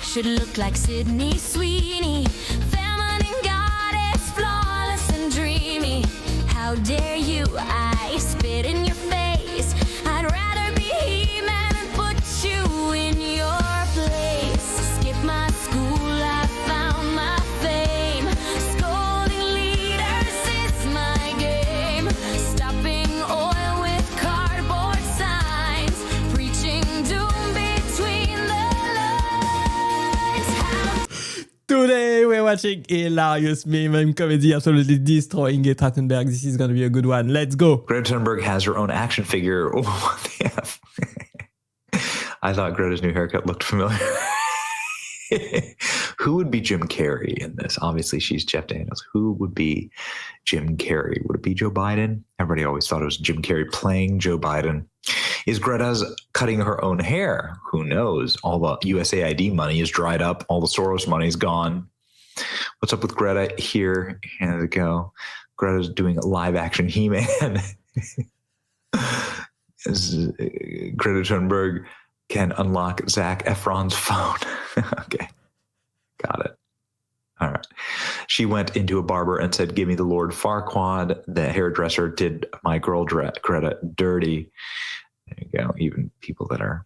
should look like Sydney Sweeney. Feminine goddess, flawless and dreamy. How dare you, I spit in your face. I'd rather be He-Man and put you in your place. Skip my school, I found my fame. Scolding leaders is my game. Stopping oil with cardboard signs. Preaching doom between the lines. Today we're watching a hilarious meme and comedy absolutely destroying Greta Thunberg. This is going to be a good one. Let's go. Greta Thunberg has her own action figure. Oh, what the F? I thought Greta's new haircut looked familiar. Who would be Jim Carrey in this? Obviously, she's Jeff Daniels. Who would be Jim Carrey? Would it be Joe Biden? Everybody always thought it was Jim Carrey playing Joe Biden. Is Greta's cutting her own hair? Who knows? All the USAID money is dried up. All the Soros money is gone. What's up with Greta? Here we go. Greta's doing a live action He-Man. Greta Thunberg can unlock Zac Efron's phone. Okay. Got it. All right. She went into a barber and said, "Give me the Lord Farquaad." The hairdresser did my girl Greta dirty. There you go. Even people that are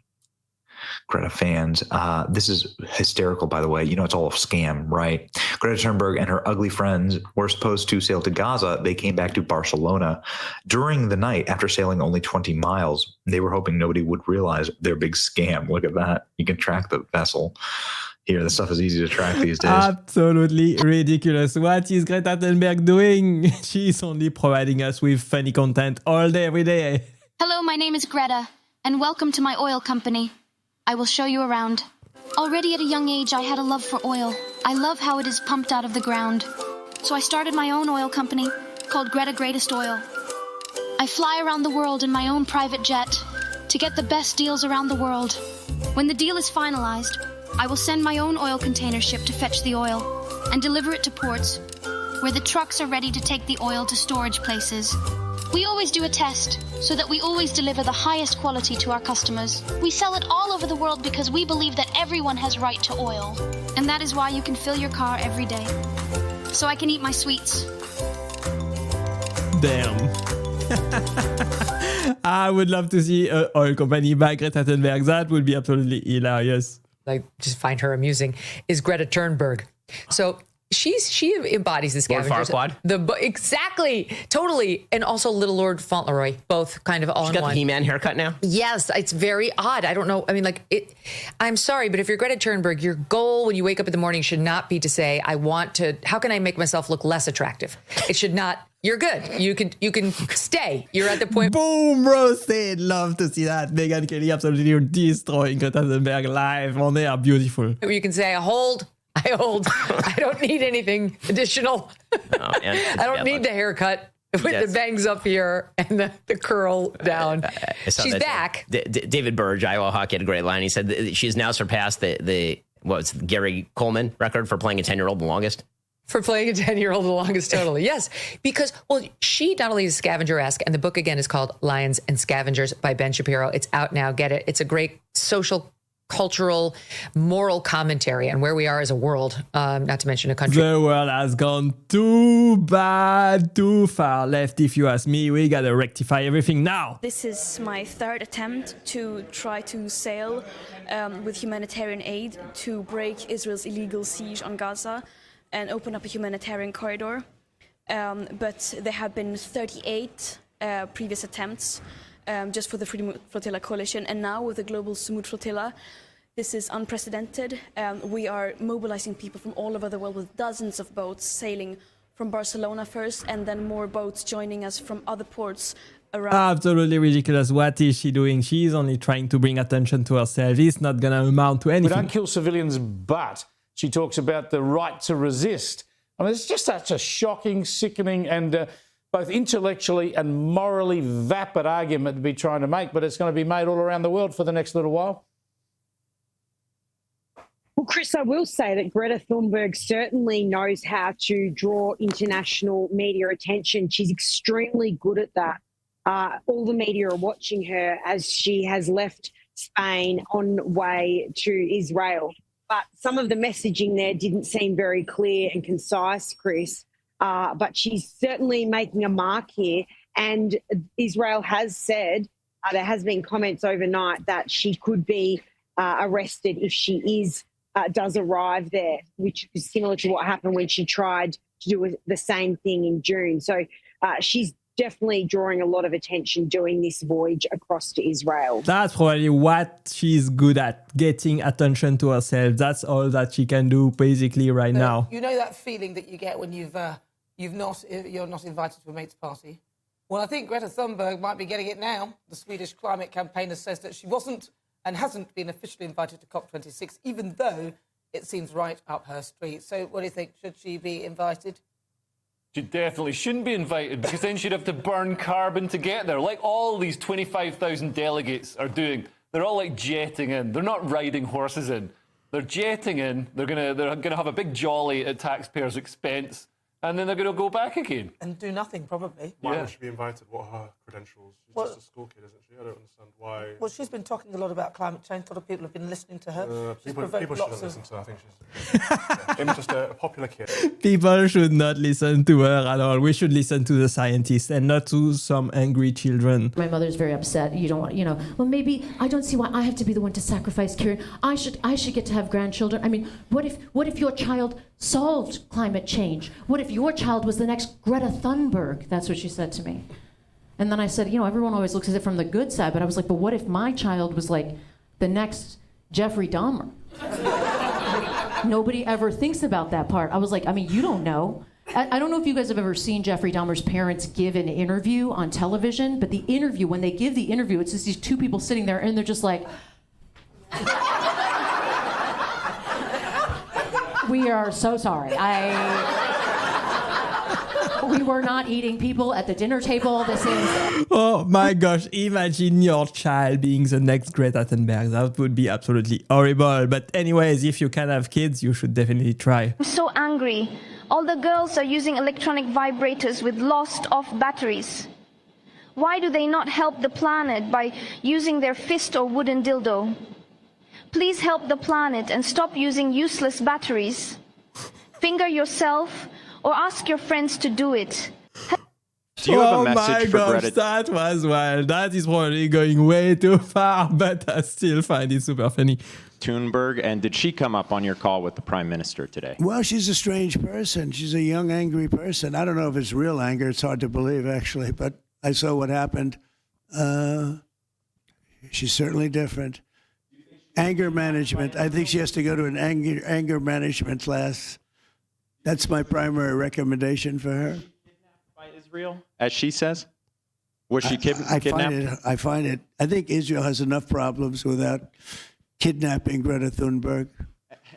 Greta fans. This is hysterical, by the way. You know, it's all a scam, right? Greta Thunberg and her ugly friends were supposed to sail to Gaza. They came back to Barcelona during the night after sailing only 20 miles. They were hoping nobody would realize their big scam. Look at that. You can track the vessel. Here, this stuff is easy to track these days. Absolutely ridiculous. What is Greta Thunberg doing? She's only providing us with funny content all day, every day. Hello, my name is Greta, and welcome to my oil company. I will show you around. Already at a young age, I had a love for oil. I love how it is pumped out of the ground. So I started my own oil company called Greta Greatest Oil. I fly around the world in my own private jet to get the best deals around the world. When the deal is finalized, I will send my own oil container ship to fetch the oil and deliver it to ports where the trucks are ready to take the oil to storage places. We always do a test so that we always deliver the highest quality to our customers. We sell it all over the world because we believe that everyone has right to oil. And that is why you can fill your car every day. So I can eat my sweets. Damn. I would love to see an oil company by Greta Thunberg. That would be absolutely hilarious. I just find her amusing, is Greta Thunberg. So she embodies the scavengers. Lord Farquaad? Exactly, totally. And also Little Lord Fauntleroy, both kind of all in one. She's got the He-Man haircut now? Yes, it's very odd. I don't know. I mean, I'm sorry, but if you're Greta Thunberg, your goal when you wake up in the morning should not be to say, how can I make myself look less attractive? It should not. You're good. You can stay. You're at the point. Boom, roasted. Love to see that. Megyn Kelly absolutely destroying Greta Thunberg live on air. Beautiful. You can say, I hold. I don't need anything additional. I don't need the haircut with the bangs up here and the curl down. She's back. David Burge, Iowa Hawk, had a great line. He said that she's now surpassed the Gary Coleman record for playing a 10-year-old the longest. For playing a 10-year-old the longest, totally. Yes, because, she not only is scavenger-esque, and the book, again, is called Lions and Scavengers by Ben Shapiro. It's out now. Get it. It's a great social, cultural, moral commentary on where we are as a world, not to mention a country. The world has gone too bad, too far left, if you ask me. We gotta rectify everything now. This is my third attempt to try to sail with humanitarian aid to break Israel's illegal siege on Gaza and open up a humanitarian corridor. But there have been 38 previous attempts just for the Freedom Flotilla Coalition. And now with the Global Sumut Flotilla, this is unprecedented. We are mobilizing people from all over the world with dozens of boats sailing from Barcelona first, and then more boats joining us from other ports around. Absolutely ridiculous. What is she doing? She's only trying to bring attention to herself. It's not going to amount to anything. We don't kill civilians, but she talks about the right to resist. I mean, it's just such a shocking, sickening, and both intellectually and morally vapid argument to be trying to make, but it's going to be made all around the world for the next little while. Well, Chris, I will say that Greta Thunberg certainly knows how to draw international media attention. She's extremely good at that. All the media are watching her as she has left Spain on way to Israel. but some of the messaging there didn't seem very clear and concise, Chris. But she's certainly making a mark here. And Israel has said, there has been comments overnight that she could be arrested if she does arrive there, which is similar to what happened when she tried to do the same thing in June. So she's definitely drawing a lot of attention doing this voyage across to Israel. That's probably what she's good at, getting attention to herself. That's all that she can do basically right now. You know that feeling that you get when you're not invited to a mate's party? Well, I think Greta Thunberg might be getting it now. The Swedish climate campaigner says that she wasn't and hasn't been officially invited to COP26, even though it seems right up her street. So what do you think? Should she be invited? She definitely shouldn't be invited, because then she'd have to burn carbon to get there, like all these 25,000 delegates are doing. They're all like jetting in. They're not riding horses in. They're jetting in. They're gonna have a big jolly at taxpayers' expense, and then they're gonna go back again and do nothing, probably. Why would she be invited? What are her credentials? She's just a school kid, isn't she? I don't understand why. Well, she's been talking a lot about climate change. A lot of people have been listening to her. People shouldn't listen to her. I think she's just a popular kid. People should not listen to her at all. We should listen to the scientists and not to some angry children. My mother's very upset. You don't want, well, maybe I don't see why I have to be the one to sacrifice Kieran. I should get to have grandchildren. I mean, what if your child solved climate change? What if your child was the next Greta Thunberg? That's what she said to me. And then I said, everyone always looks at it from the good side, but I was like, but what if my child was like the next Jeffrey Dahmer? Nobody ever thinks about that part. I was like, you don't know. I don't know if you guys have ever seen Jeffrey Dahmer's parents give an interview on television, but the interview, when they give the interview, it's just these two people sitting there and they're just like, we are so sorry. We were not eating people at the dinner table. This is... Oh my gosh, imagine your child being the next Greta Thunberg. That would be absolutely horrible. But anyways, if you can have kids, you should definitely try. I'm so angry. All the girls are using electronic vibrators with lost off batteries. Why do they not help the planet by using their fist or wooden dildo? Please help the planet and stop using useless batteries. Finger yourself or ask your friends to do it. Do you have a message for Greta? That was wild. That is probably going way too far, but I still find it super funny. Thunberg, and did she come up on your call with the Prime Minister today? Well, she's a strange person. She's a young, angry person. I don't know if it's real anger. It's hard to believe, actually, but I saw what happened. She's certainly different. Anger management. I think she has to go to an anger management class. That's my primary recommendation for her. By Israel, as she says? Was she kidnapped? I find it. I think Israel has enough problems without kidnapping Greta Thunberg.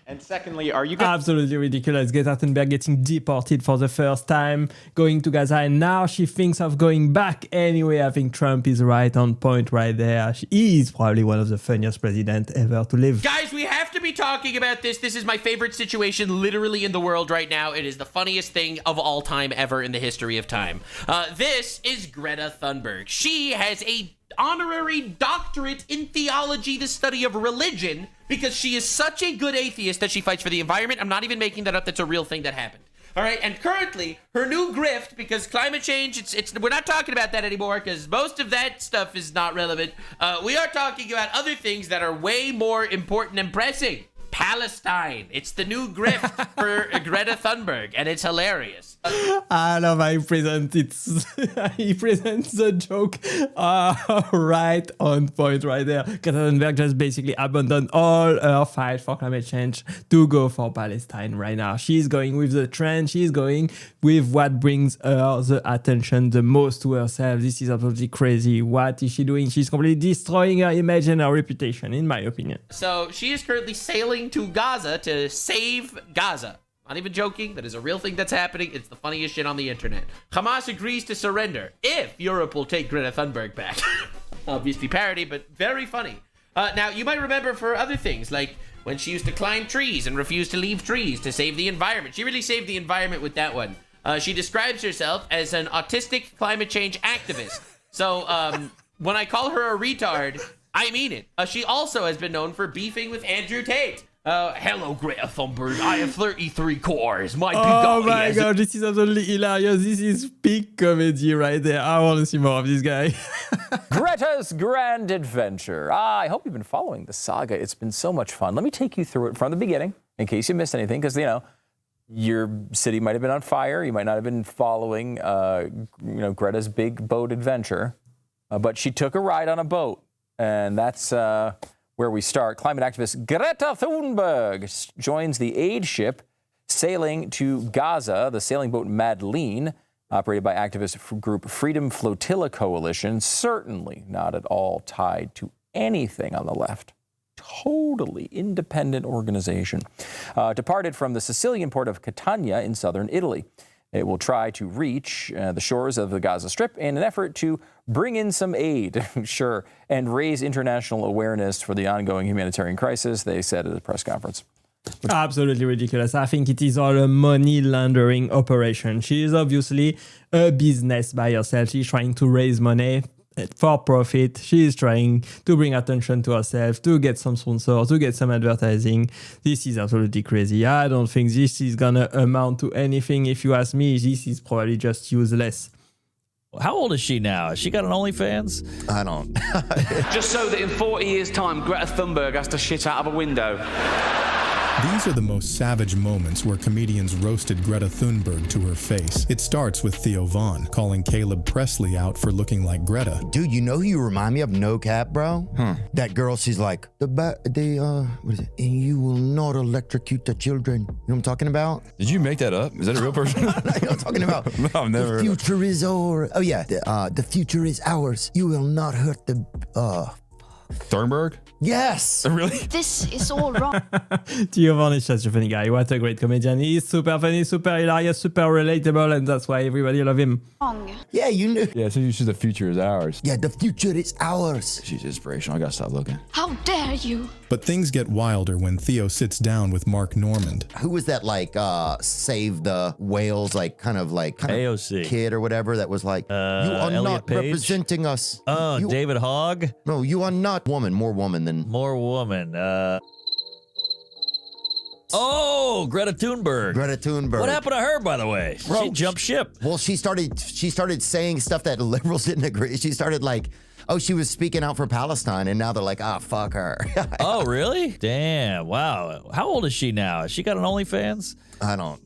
And secondly, are you absolutely ridiculous? Greta Thunberg getting deported for the first time, going to Gaza, and now she thinks of going back. Anyway, I think Trump is right on point right there. He is probably one of the funniest presidents ever to live. Guys, we have to be talking about this. This is my favorite situation literally in the world right now. It is the funniest thing of all time ever in the history of time. This is Greta Thunberg. She has a honorary doctorate in theology, the study of religion, because she is such a good atheist that she fights for the environment. I'm not even making that up. That's a real thing that happened. All right, and currently her new grift, because climate change, we're not talking about that anymore because most of that stuff is not relevant. We are talking about other things that are way more important and pressing. Palestine. It's the new grift for Greta Thunberg, and it's hilarious. I love how he presents the joke right on point right there. Greta Thunberg just basically abandoned all her fight for climate change to go for Palestine right now. She's going with the trend. She's going with what brings her the attention the most to herself. This is absolutely crazy. What is she doing? She's completely destroying her image and her reputation, in my opinion. So she is currently sailing to Gaza to save Gaza. Not even joking. That is a real thing that's happening. It's the funniest shit on the internet. Hamas agrees to surrender if Europe will take Greta Thunberg back. Obviously parody, but very funny. Now, you might remember for other things, like when she used to climb trees and refuse to leave trees to save the environment. She really saved the environment with that one. She describes herself as an autistic climate change activist. So when I call her a retard, I mean it. She also has been known for beefing with Andrew Tate. Hello, Greta Thunberg. I have 33 cores. My Oh Bugatti my has god, this is absolutely hilarious. This is peak comedy right there. I want to see more of this guy. Greta's Grand Adventure. I hope you've been following the saga. It's been so much fun. Let me take you through it from the beginning in case you missed anything, because, your city might have been on fire. You might not have been following, Greta's big boat adventure. But she took a ride on a boat, and that's where we start. Climate activist Greta Thunberg joins the aid ship sailing to Gaza, the sailing boat Madeleine, operated by activist group Freedom Flotilla Coalition, certainly not at all tied to anything on the left. Totally independent organization. Departed from the Sicilian port of Catania in southern Italy. It will try to reach the shores of the Gaza Strip in an effort to bring in some aid, sure, and raise international awareness for the ongoing humanitarian crisis, they said at a press conference. Absolutely ridiculous. I think it is all a money laundering operation. She is obviously a business by herself. She's trying to raise money for profit. She is trying to bring attention to herself, to get some sponsors, to get some advertising. This is absolutely crazy. I don't think this is gonna amount to anything. If you ask me, this is probably just useless. How old is she now? Has she got an OnlyFans? I don't. Just so that in 40 years' time, Greta Thunberg has to shit out of a window. These are the most savage moments where comedians roasted Greta Thunberg to her face. It starts with Theo Von calling Caleb Presley out for looking like Greta. Dude, you know who you remind me of? No cap, bro. That girl, she's like, what is it? And you will not electrocute the children. You know what I'm talking about? Did you make that up? Is that a real person? No, I'm talking about. No, I've never. The future is ours. Oh yeah, the future is ours. You will not hurt the. Thunberg? Yes. Really? This is all wrong. Theo Von is such a funny guy. What a great comedian. He's super funny, super hilarious, super relatable, and that's why everybody love him. Yeah, you knew. Yeah, so you said the future is ours. Yeah, the future is ours. She's inspirational. I gotta stop looking. How dare you? But things get wilder when Theo sits down with Mark Normand. Who was that, save the whales, kind of AOC kid or whatever that was like, you are Elliot not Page? representing us. Oh, David Hogg? No, you are not more woman than. More woman. Oh, Greta Thunberg. Greta Thunberg. What happened to her, by the way? Bro, she jumped ship. Well, she started saying stuff that liberals didn't agree. She started she was speaking out for Palestine, and now they're like, fuck her. Oh, really? Damn. Wow. How old is she now? Has she got an OnlyFans? I don't.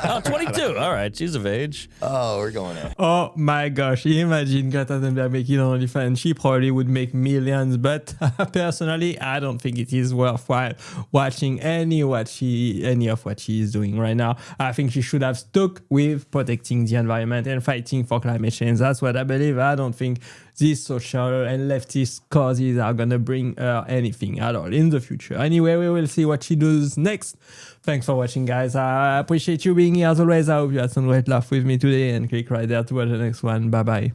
Oh, 22. All right. She's of age. Oh, we're going in. Oh my gosh, imagine Greta Thunberg making an OnlyFans. She probably would make millions, but personally, I don't think it is worthwhile watching any of what she is doing right now. I think she should have stuck with protecting the environment and fighting for climate change. That's what I believe. I don't think these social and leftist causes are gonna bring her anything at all in the future. Anyway, we will see what she does next. Thanks for watching, guys. I appreciate you being here as always. I hope you had some great laugh with me today, and click right there to watch the next one. Bye bye.